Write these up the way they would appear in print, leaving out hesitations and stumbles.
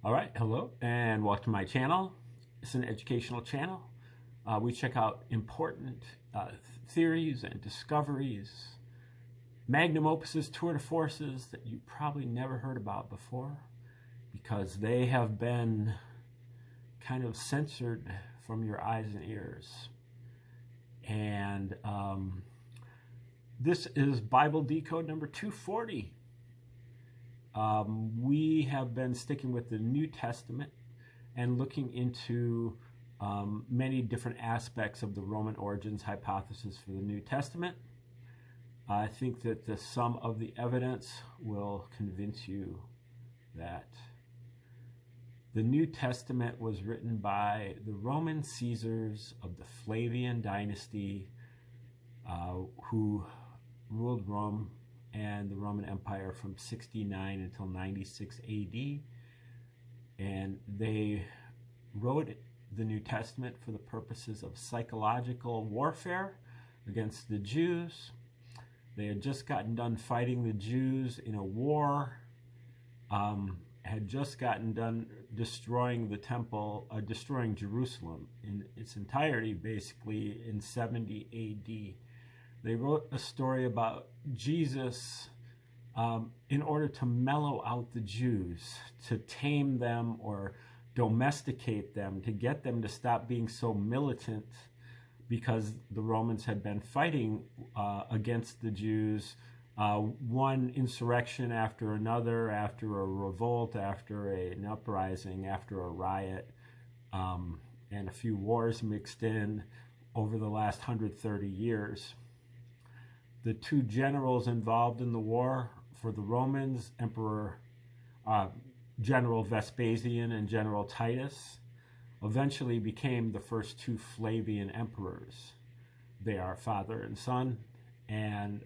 All right, hello and welcome to my channel. It's an educational channel. We check out important theories and discoveries, magnum opuses, tour de forces that you probably never heard about before because they have been kind of censored from your eyes and ears. And this is Bible Decode number 240. We have been sticking with the New Testament and looking into many different aspects of the Roman origins hypothesis for the New Testament. I think that the sum of the evidence will convince you that the New Testament was written by the Roman Caesars of the Flavian dynasty who ruled Rome and the Roman Empire from 69 until 96 AD. And they wrote the New Testament for the purposes of psychological warfare against the Jews. They had just gotten done fighting the Jews in a war, had just gotten done destroying the temple, destroying Jerusalem in its entirety, basically in 70 AD. They wrote a story about Jesus in order to mellow out the Jews, to tame them or domesticate them, to get them to stop being so militant, because the Romans had been fighting against the Jews, one insurrection after another, after a revolt, after an uprising, after a riot, and a few wars mixed in over the last 130 years. The two generals involved in the war for the Romans, General Vespasian and General Titus, eventually became the first two Flavian emperors. They are father and son, and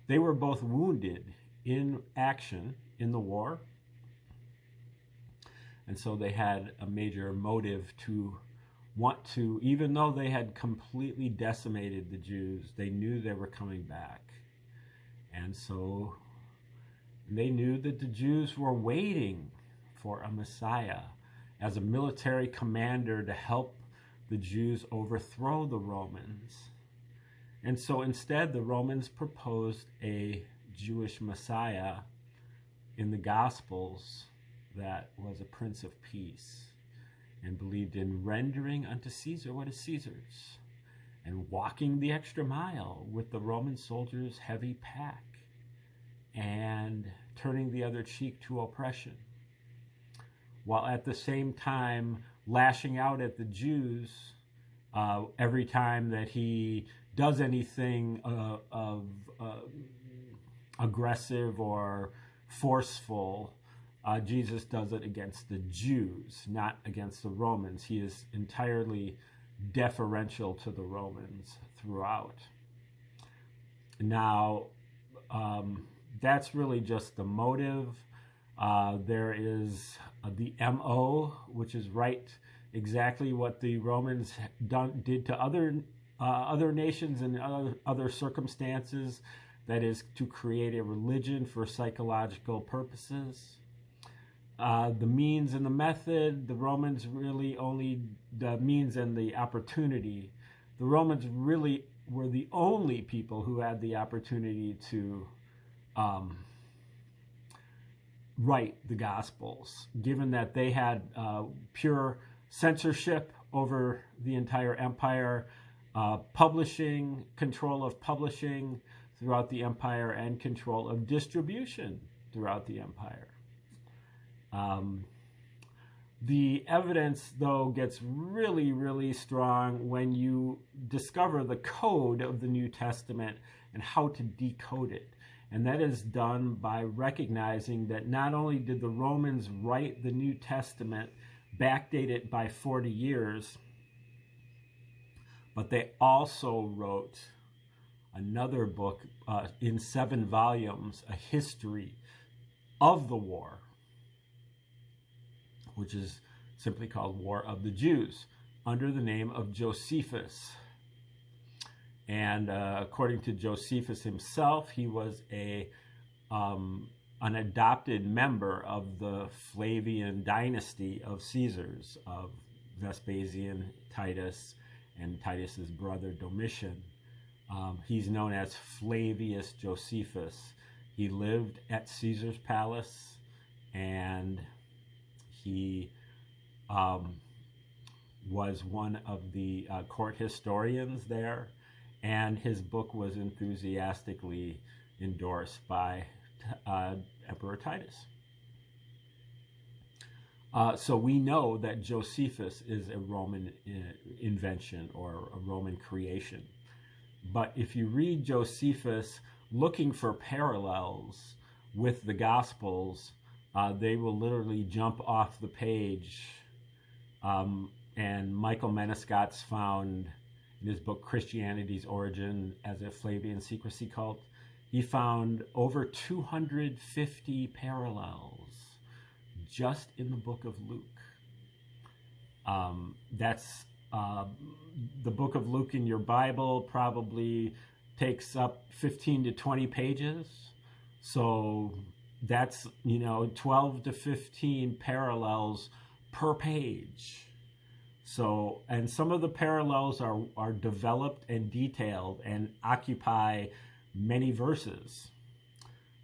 they were both wounded in action in the war, and so they had a major motive to want to, even though they had completely decimated the Jews, they knew they were coming back. And so they knew that the Jews were waiting for a Messiah as a military commander to help the Jews overthrow the Romans. And so instead, the Romans proposed a Jewish Messiah in the Gospels that was a Prince of Peace, and believed in rendering unto Caesar what is Caesar's, and walking the extra mile with the Roman soldiers' heavy pack, and turning the other cheek to oppression, while at the same time lashing out at the Jews every time that he does anything aggressive or forceful. Jesus does it against the Jews, not against the Romans. He is entirely deferential to the Romans throughout. Now, that's really just the motive. There is the MO, which is right exactly what the Romans did to other nations and other circumstances, that is to create a religion for psychological purposes. The means and the method, the Romans really only, the means and the opportunity. The Romans really were the only people who had the opportunity to write the Gospels, given that they had pure censorship over the entire empire, publishing, control of publishing throughout the empire, and control of distribution throughout the empire. The evidence, though, gets really, really strong when you discover the code of the New Testament and how to decode it. And that is done by recognizing that not only did the Romans write the New Testament, backdate it by 40 years, but they also wrote another book in 7 volumes, a history of the war, which is simply called War of the Jews, under the name of Josephus. And according to Josephus himself, he was a an adopted member of the Flavian dynasty of Caesars, of Vespasian, Titus, and Titus's brother Domitian. He's known as Flavius Josephus. He lived at Caesar's palace, and he was one of the court historians there, and his book was enthusiastically endorsed by Emperor Titus. So we know that Josephus is a Roman invention or a Roman creation. But if you read Josephus looking for parallels with the Gospels, they will literally jump off the page. And Michael Menescot's found in his book Christianity's Origin as a Flavian Secrecy Cult, he found over 250 parallels just in the book of Luke. That's the book of Luke in your Bible probably takes up 15 to 20 pages. So that's, 12 to 15 parallels per page. So, and some of the parallels are developed and detailed and occupy many verses.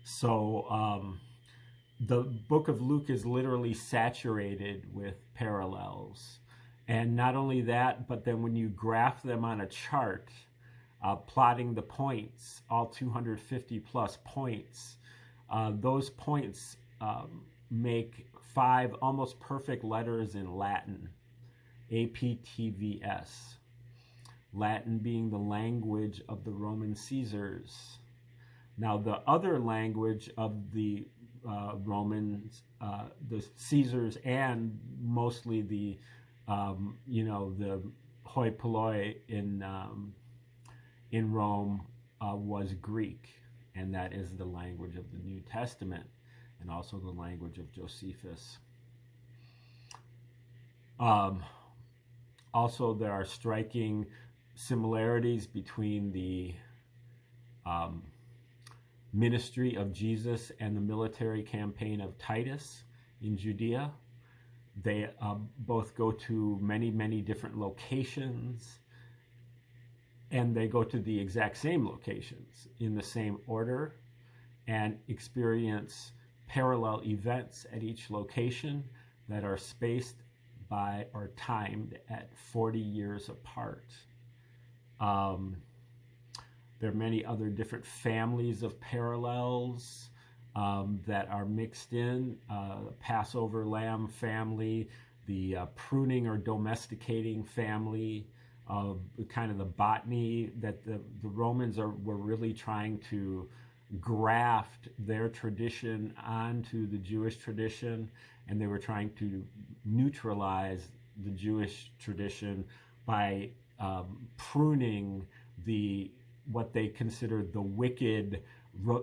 So, the book of Luke is literally saturated with parallels. And not only that, but then when you graph them on a chart, plotting the points, all 250 plus points, those points make 5 almost perfect letters in Latin, APTVS. Latin being the language of the Roman Caesars. Now, the other language of the Romans, the Caesars, and mostly the hoi polloi in Rome was Greek, and that is the language of the New Testament, and also the language of Josephus. Also, there are striking similarities between the ministry of Jesus and the military campaign of Titus in Judea. They both go to many, many different locations, and they go to the exact same locations in the same order and experience parallel events at each location that are spaced by or timed at 40 years apart. There are many other different families of parallels that are mixed in. Passover lamb family, the pruning or domesticating family, kind of the botany that the Romans were really trying to graft their tradition onto the Jewish tradition, and they were trying to neutralize the Jewish tradition by pruning what they considered the wicked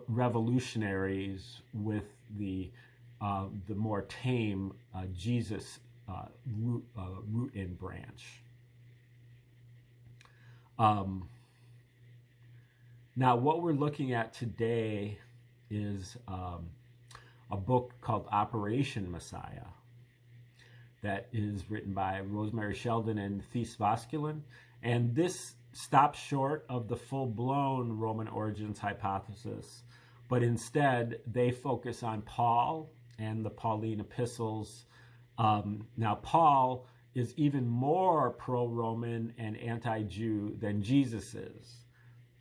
revolutionaries with the more tame Jesus root and branch. Now, what we're looking at today is a book called Operation Messiah that is written by Rosemary Sheldon and Thies Voskuilen. And this stops short of the full-blown Roman origins hypothesis, but instead they focus on Paul and the Pauline epistles. Now, Paul is even more pro-Roman and anti-Jew than Jesus is.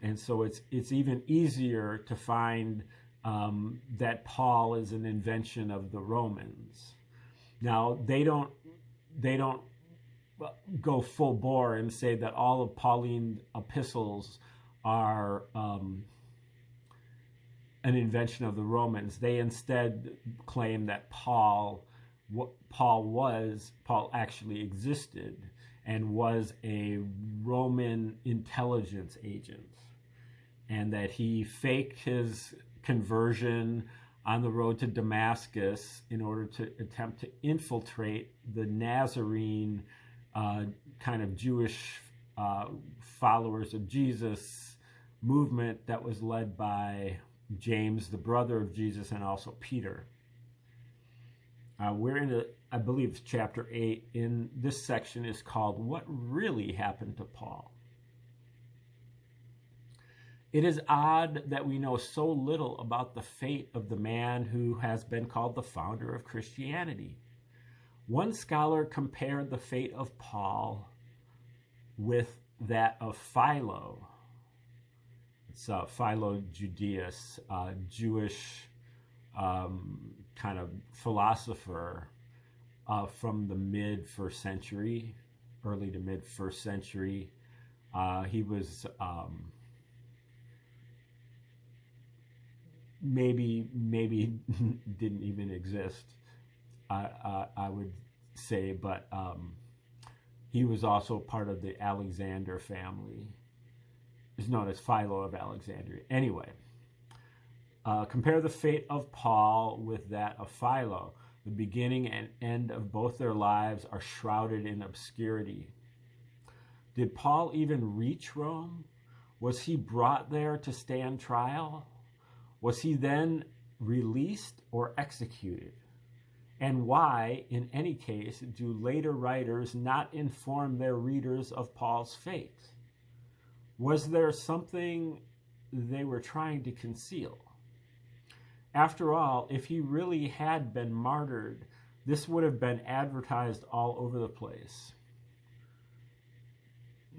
And so it's even easier to find that Paul is an invention of the Romans. Now, they don't go full bore and say that all of Pauline epistles are an invention of the Romans. They instead claim that Paul actually existed and was a Roman intelligence agent, and that he faked his conversion on the road to Damascus in order to attempt to infiltrate the Nazarene kind of Jewish followers of Jesus movement that was led by James, the brother of Jesus, and also Peter. We're in, I believe it's chapter 8. In this section is called What Really Happened to Paul. It is odd that we know so little about the fate of the man who has been called the founder of Christianity. One scholar compared the fate of Paul with that of Philo. It's Philo Judaeus, Jewish kind of philosopher from the mid-first century, early to mid-first century. He was maybe didn't even exist, I would say, but he was also part of the Alexander family. Is known as Philo of Alexandria. Anyway, compare the fate of Paul with that of Philo. The beginning and end of both their lives are shrouded in obscurity. Did Paul even reach Rome? Was he brought there to stand trial? Was he then released or executed? And why, in any case, do later writers not inform their readers of Paul's fate? Was there something they were trying to conceal? After all, if he really had been martyred, this would have been advertised all over the place.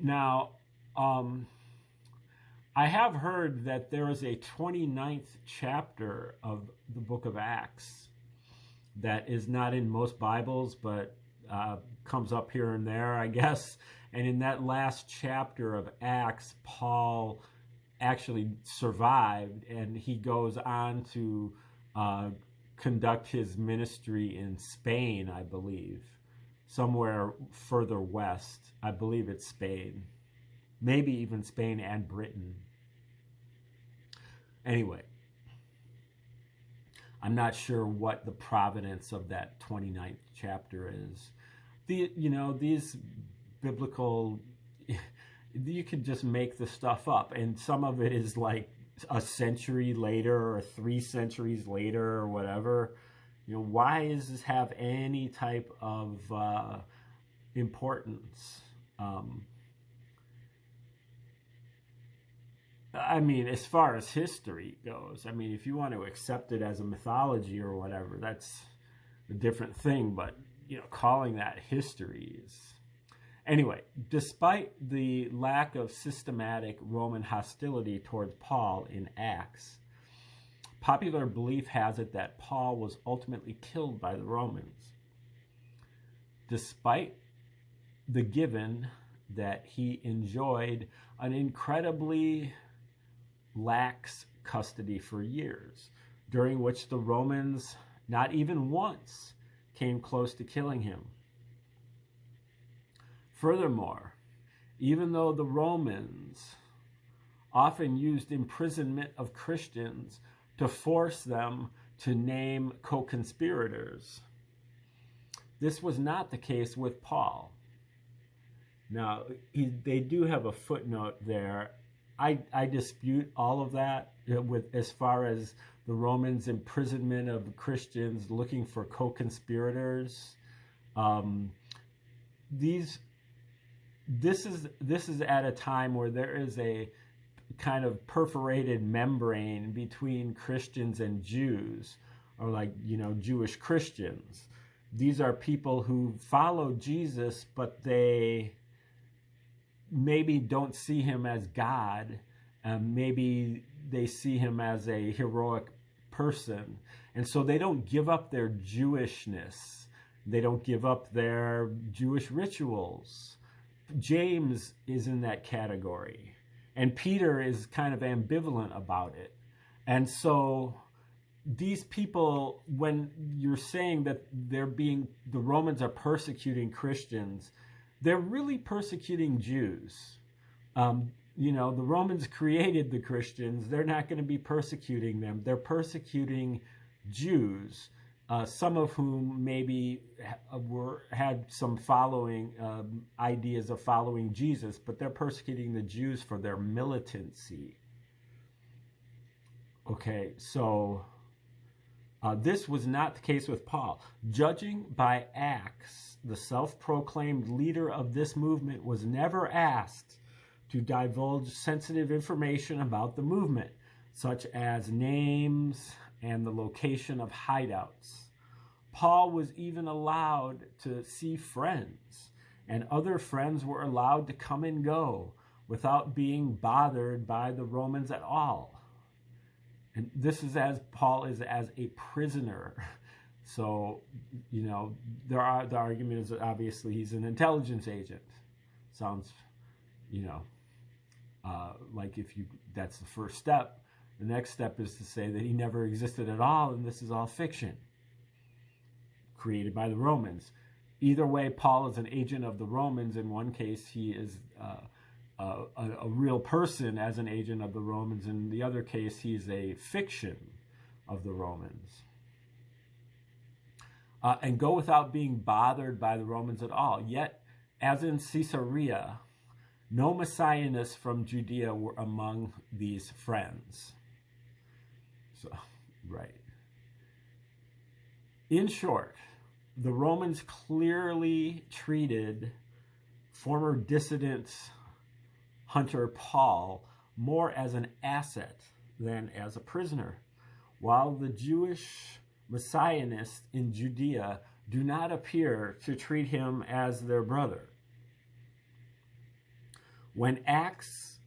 Now, I have heard that there is a 29th chapter of the book of Acts that is not in most Bibles, but comes up here and there, I guess. And in that last chapter of Acts, Paul actually survived, and he goes on to conduct his ministry in Spain, I believe, somewhere further west. I believe it's Spain, maybe even Spain and Britain. Anyway, I'm not sure what the provenance of that 29th chapter is. These biblical, you can just make the stuff up, and some of it is like a century later or 3 centuries later or whatever. Why does this have any type of importance? I mean, as far as history goes, I mean, if you want to accept it as a mythology or whatever, that's a different thing, but calling that history is... Anyway, despite the lack of systematic Roman hostility towards Paul in Acts, popular belief has it that Paul was ultimately killed by the Romans. Despite the given that he enjoyed an incredibly lax custody for years, during which the Romans not even once came close to killing him. Furthermore, even though the Romans often used imprisonment of Christians to force them to name co-conspirators, this was not the case with Paul. Now, they do have a footnote there. I dispute all of that with as far as the Romans' imprisonment of Christians looking for co-conspirators. This is at a time where there is a kind of perforated membrane between Christians and Jews, or Jewish Christians. These are people who follow Jesus, but they maybe don't see him as God. Maybe they see him as a heroic person. And so they don't give up their Jewishness. They don't give up their Jewish rituals. James is in that category. And Peter is kind of ambivalent about it. And so these people, when you're saying that the Romans are persecuting Christians, they're really persecuting Jews. The Romans created the Christians. They're not going to be persecuting them. They're persecuting Jews, some of whom maybe had some following ideas of following Jesus, but they're persecuting the Jews for their militancy. Okay, so this was not the case with Paul. Judging by Acts, the self-proclaimed leader of this movement was never asked to divulge sensitive information about the movement, such as names and the location of hideouts. Paul was even allowed to see friends, and other friends were allowed to come and go without being bothered by the Romans at all. And this is as Paul is as a prisoner. So, the argument is that obviously he's an intelligence agent. Sounds, like that's the first step. The next step is to say that he never existed at all, and this is all fiction created by the Romans. Either way, Paul is an agent of the Romans. In one case, he is a real person as an agent of the Romans. In the other case, he's a fiction of the Romans. And go without being bothered by the Romans at all. Yet, as in Caesarea, no Messianists from Judea were among these friends. So, right. In short, the Romans clearly treated former dissident Hunter Paul more as an asset than as a prisoner, while the Jewish Messianists in Judea do not appear to treat him as their brother. When Acts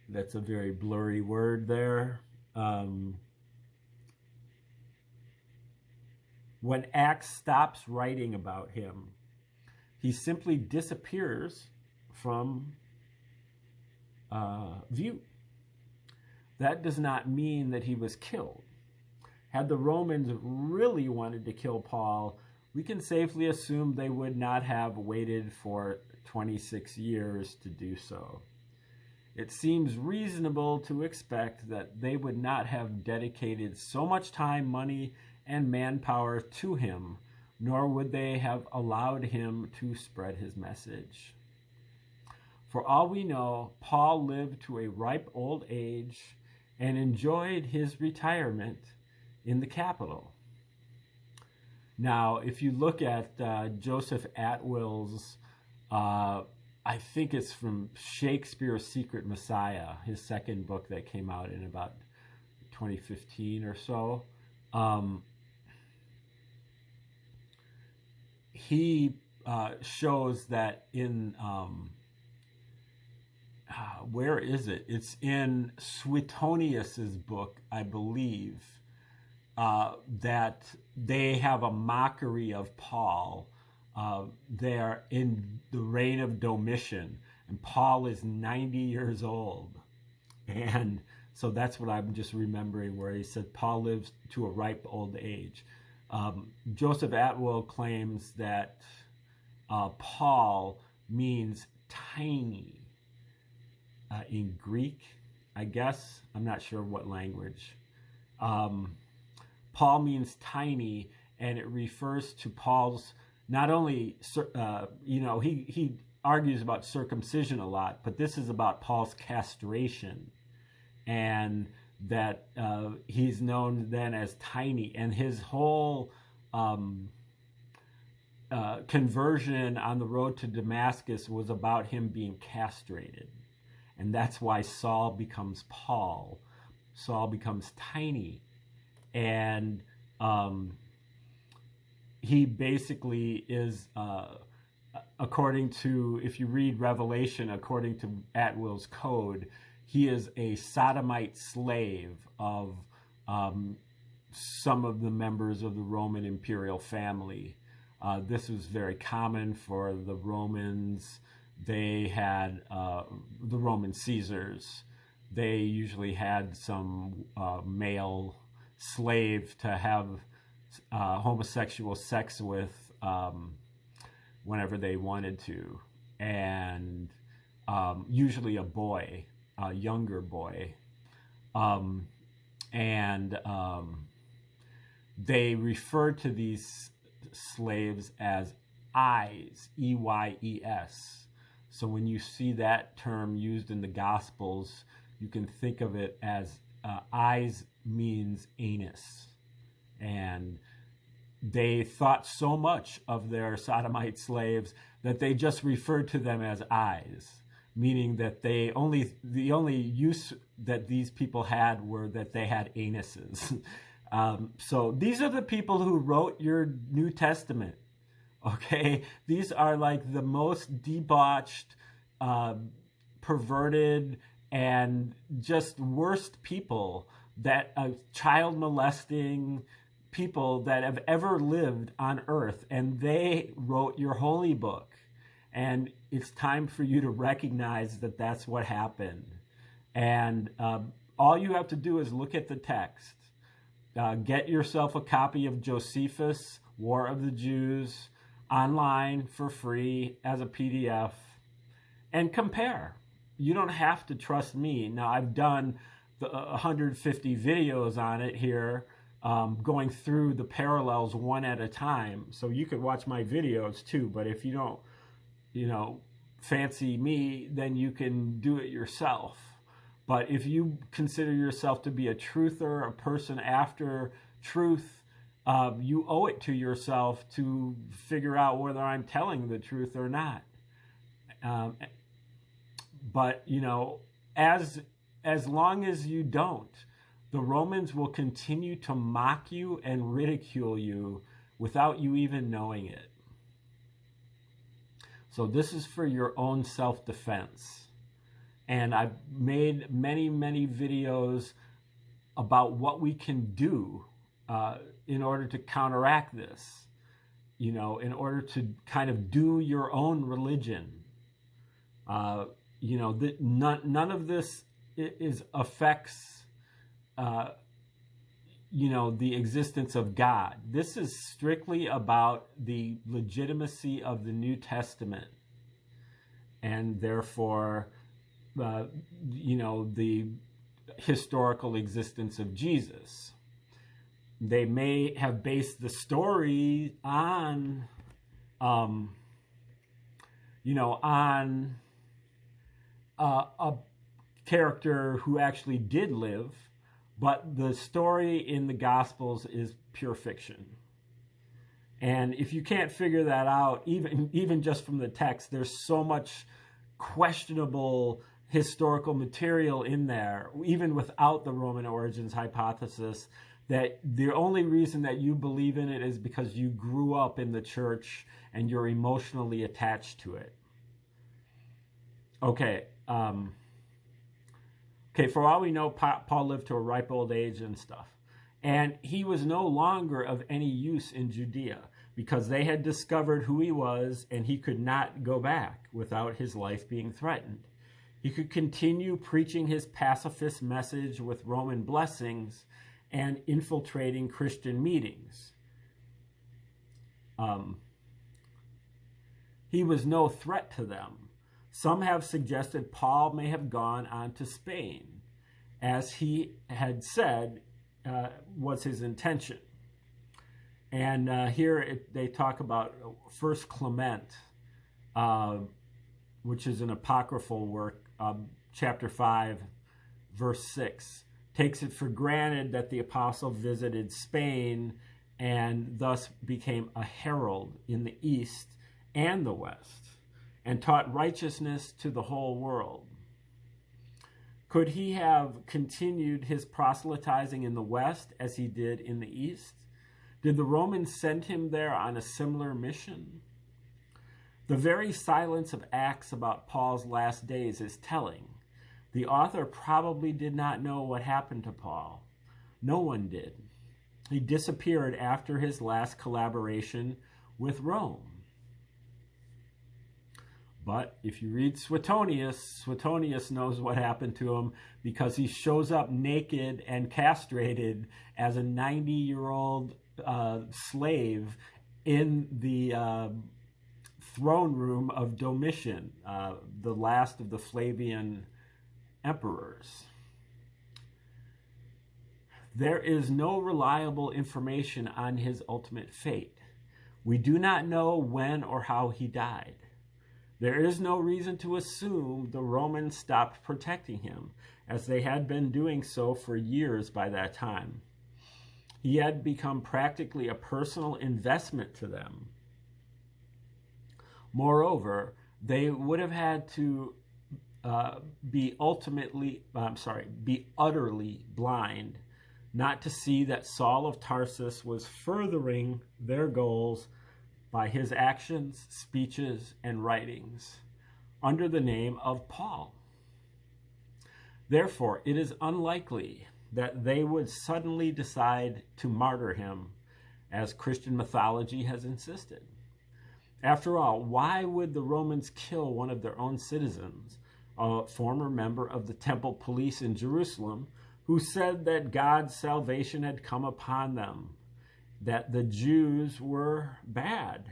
that's a very blurry word there. When Acts stops writing about him, he simply disappears from view. That does not mean that he was killed. Had the Romans really wanted to kill Paul, we can safely assume they would not have waited for 26 years to do so. It seems reasonable to expect that they would not have dedicated so much time, money, and manpower to him, nor would they have allowed him to spread his message. For all we know, Paul lived to a ripe old age and enjoyed his retirement in the capital. Now, if you look at Joseph Atwill's, I think it's from Shakespeare's Secret Messiah, his second book that came out in about 2015 or so, he shows that in, where is it? It's in Suetonius's book, I believe, that they have a mockery of Paul there in the reign of Domitian, and Paul is 90 years old. And so that's what I'm just remembering, where he said Paul lives to a ripe old age. Joseph Atwill claims that Paul means tiny in Greek, I guess. I'm not sure what language. Paul means tiny, and it refers to Paul's, not only, he argues about circumcision a lot, but this is about Paul's castration, and that he's known then as tiny, and his whole conversion on the road to Damascus was about him being castrated. And that's why Saul becomes Paul. Saul becomes tiny. And he basically is, according to, if you read Revelation, according to Atwill's code, he is a sodomite slave of some of the members of the Roman imperial family. This was very common for the Romans. They had, the Roman Caesars, they usually had some male slave to have homosexual sex with whenever they wanted to. And usually a boy, a younger boy. They referred to these slaves as Eyes, E-Y-E-S. So when you see that term used in the Gospels, you can think of it as eyes means anus. And they thought so much of their sodomite slaves that they just referred to them as eyes, meaning that the only use that these people had were that they had anuses. So these are the people who wrote your New Testament. Okay, these are like the most debauched, perverted, and just worst people that child molesting people that have ever lived on earth, and they wrote your holy book. And it's time for you to recognize that that's what happened. And all you have to do is look at the text. Get yourself a copy of Josephus, War of the Jews, online for free as a PDF, and compare. You don't have to trust me. Now, I've done 150 videos on it here, going through the parallels one at a time. So you could watch my videos too, but if you don't, fancy me, then you can do it yourself. But if you consider yourself to be a truther, a person after truth, you owe it to yourself to figure out whether I'm telling the truth or not. But as long as you don't, the Romans will continue to mock you and ridicule you without you even knowing it. So this is for your own self-defense. And I've made many, many videos about what we can do in order to counteract this, in order to kind of do your own religion. None of this affects, the existence of God. This is strictly about the legitimacy of the New Testament, and therefore, the historical existence of Jesus. They may have based the story on, on a character who actually did live, but the story in the Gospels is pure fiction. And if you can't figure that out, even just from the text, there's so much questionable historical material in there, even without the Roman origins hypothesis, that the only reason that you believe in it is because you grew up in the church and you're emotionally attached to it. Okay. For all we know, Paul lived to a ripe old age and stuff. And he was no longer of any use in Judea because they had discovered who he was, and he could not go back without his life being threatened. He could continue preaching his pacifist message with Roman blessings and infiltrating Christian meetings. He was no threat to them. Some have suggested Paul may have gone on to Spain, as he had said was his intention. And here they talk about 1 Clement, which is an apocryphal work, chapter 5, verse 6. Takes it for granted that the apostle visited Spain and thus became a herald in the East and the West, and taught righteousness to the whole world. Could he have continued his proselytizing in the West as he did in the East? Did the Romans send him there on a similar mission? The very silence of Acts about Paul's last days is telling. The author probably did not know what happened to Paul. No one did. He disappeared after his last collaboration with Rome. But if you read Suetonius knows what happened to him because he shows up naked and castrated as a 90-year-old slave in the throne room of Domitian, the last of the Flavian emperors. There is no reliable information on his ultimate fate. We do not know when or how he died. There is no reason to assume the Romans stopped protecting him, as they had been doing so for years by that time. He had become practically a personal investment to them. Moreover, they would have had to be utterly blind not to see that Saul of Tarsus was furthering their goals by his actions, speeches, and writings under the name of Paul. Therefore, it is unlikely that they would suddenly decide to martyr him, as Christian mythology has insisted. After all, why would the Romans kill one of their own citizens, a former member of the temple police in Jerusalem, who said that God's salvation had come upon them, that the Jews were bad,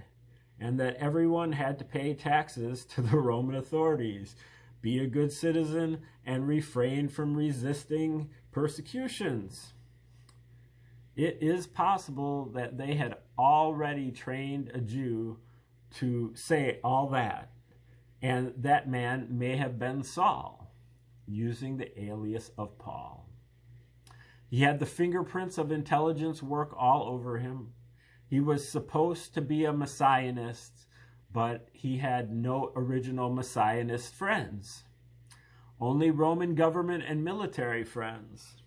and that everyone had to pay taxes to the Roman authorities, be a good citizen, and refrain from resisting persecutions? It is possible that they had already trained a Jew to say all that, and that man may have been Saul, using the alias of Paul. He had the fingerprints of intelligence work all over him. He was supposed to be a messianist, but he had no original messianist friends, only Roman government and military friends.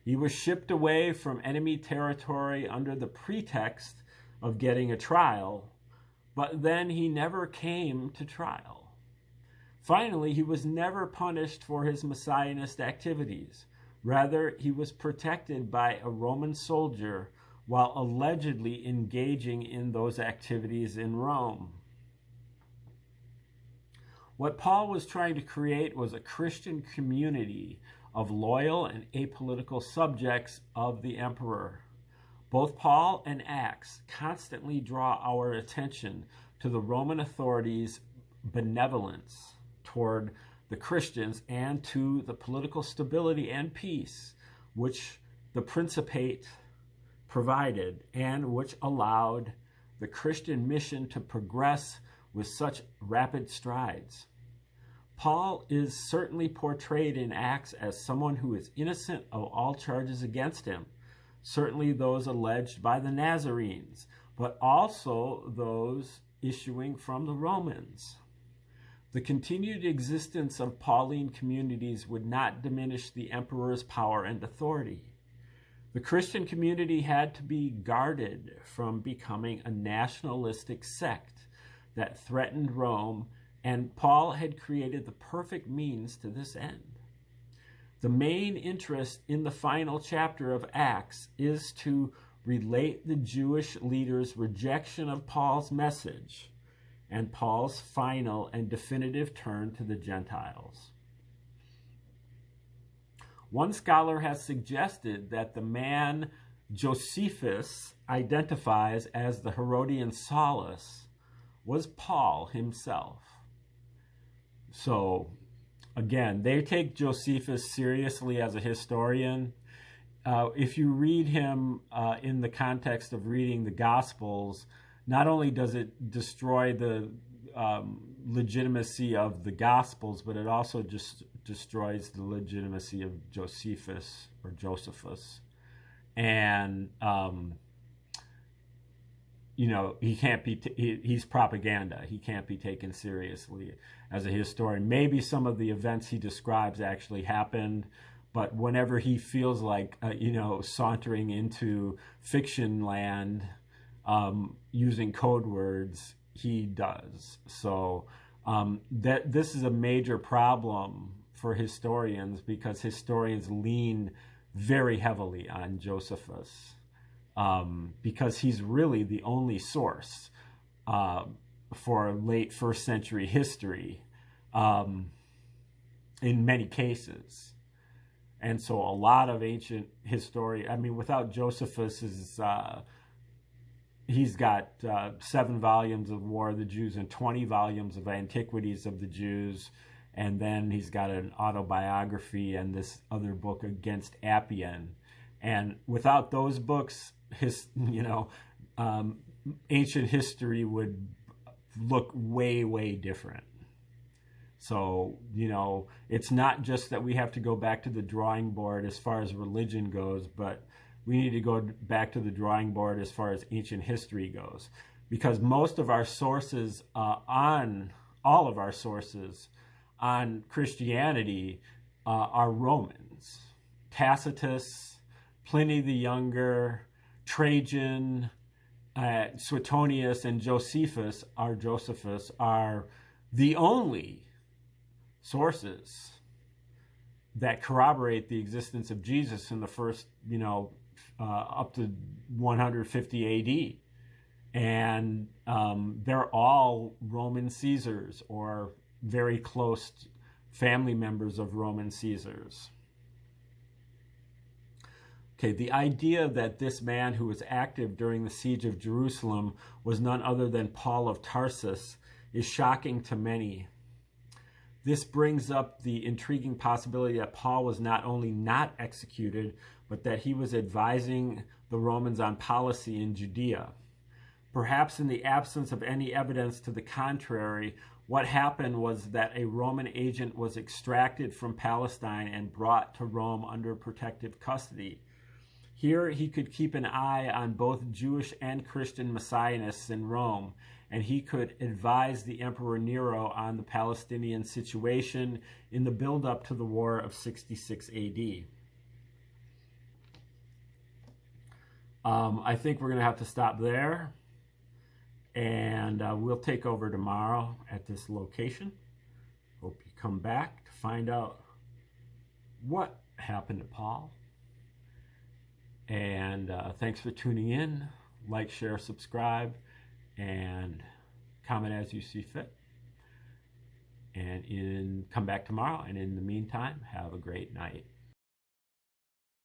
He was shipped away from enemy territory under the pretext of getting a trial, but then he never came to trial. Finally, he was never punished for his messianist activities. Rather, he was protected by a Roman soldier while allegedly engaging in those activities in Rome. What Paul was trying to create was a Christian community of loyal and apolitical subjects of the emperor. Both Paul and Acts constantly draw our attention to the Roman authorities' benevolence toward the Christians and to the political stability and peace which the Principate provided and which allowed the Christian mission to progress with such rapid strides. Paul is certainly portrayed in Acts as someone who is innocent of all charges against him, certainly those alleged by the Nazarenes, but also those issuing from the Romans. The continued existence of Pauline communities would not diminish the emperor's power and authority. The Christian community had to be guarded from becoming a nationalistic sect that threatened Rome, and Paul had created the perfect means to this end. The main interest in the final chapter of Acts is to relate the Jewish leaders' rejection of Paul's message and Paul's final and definitive turn to the Gentiles. One scholar has suggested that the man Josephus identifies as the Herodian Saulus was Paul himself. So, again, they take Josephus seriously as a historian. If you read him in the context of reading the Gospels, not only does it destroy the legitimacy of the Gospels, but it also just destroys the legitimacy of Josephus or Josephus. And, he can't be, he's propaganda. He can't be taken seriously as a historian. Maybe some of the events he describes actually happened, but whenever he feels like, sauntering into fiction land, using code words, he does. So this is a major problem for historians, because historians lean very heavily on Josephus, because he's really the only source for late first century history in many cases. And so a lot of ancient history, without Josephus's, he's got 7 volumes of War of the Jews and 20 volumes of Antiquities of the Jews. And then he's got an autobiography and this other book Against Appian. And without those books, ancient history would look way, way different. So, it's not just that we have to go back to the drawing board as far as religion goes, but we need to go back to the drawing board as far as ancient history goes. Because most of our sources all of our sources on Christianity are Romans. Tacitus, Pliny the Younger, Trajan, Suetonius, and Josephus are the only sources that corroborate the existence of Jesus in the first, up to 150 AD. And they're all Roman Caesars or very close family members of Roman Caesars. Okay, the idea that this man who was active during the siege of Jerusalem was none other than Paul of Tarsus is shocking to many. This brings up the intriguing possibility that Paul was not only not executed, but that he was advising the Romans on policy in Judea. Perhaps in the absence of any evidence to the contrary, what happened was that a Roman agent was extracted from Palestine and brought to Rome under protective custody. Here he could keep an eye on both Jewish and Christian messianists in Rome, and he could advise the Emperor Nero on the Palestinian situation in the build-up to the War of 66 AD. I think we're going to have to stop there, and we'll take over tomorrow at this location. Hope you come back to find out what happened to Paul. And thanks for tuning in. Like, share, subscribe, and comment as you see fit. And come back tomorrow. And in the meantime, have a great night.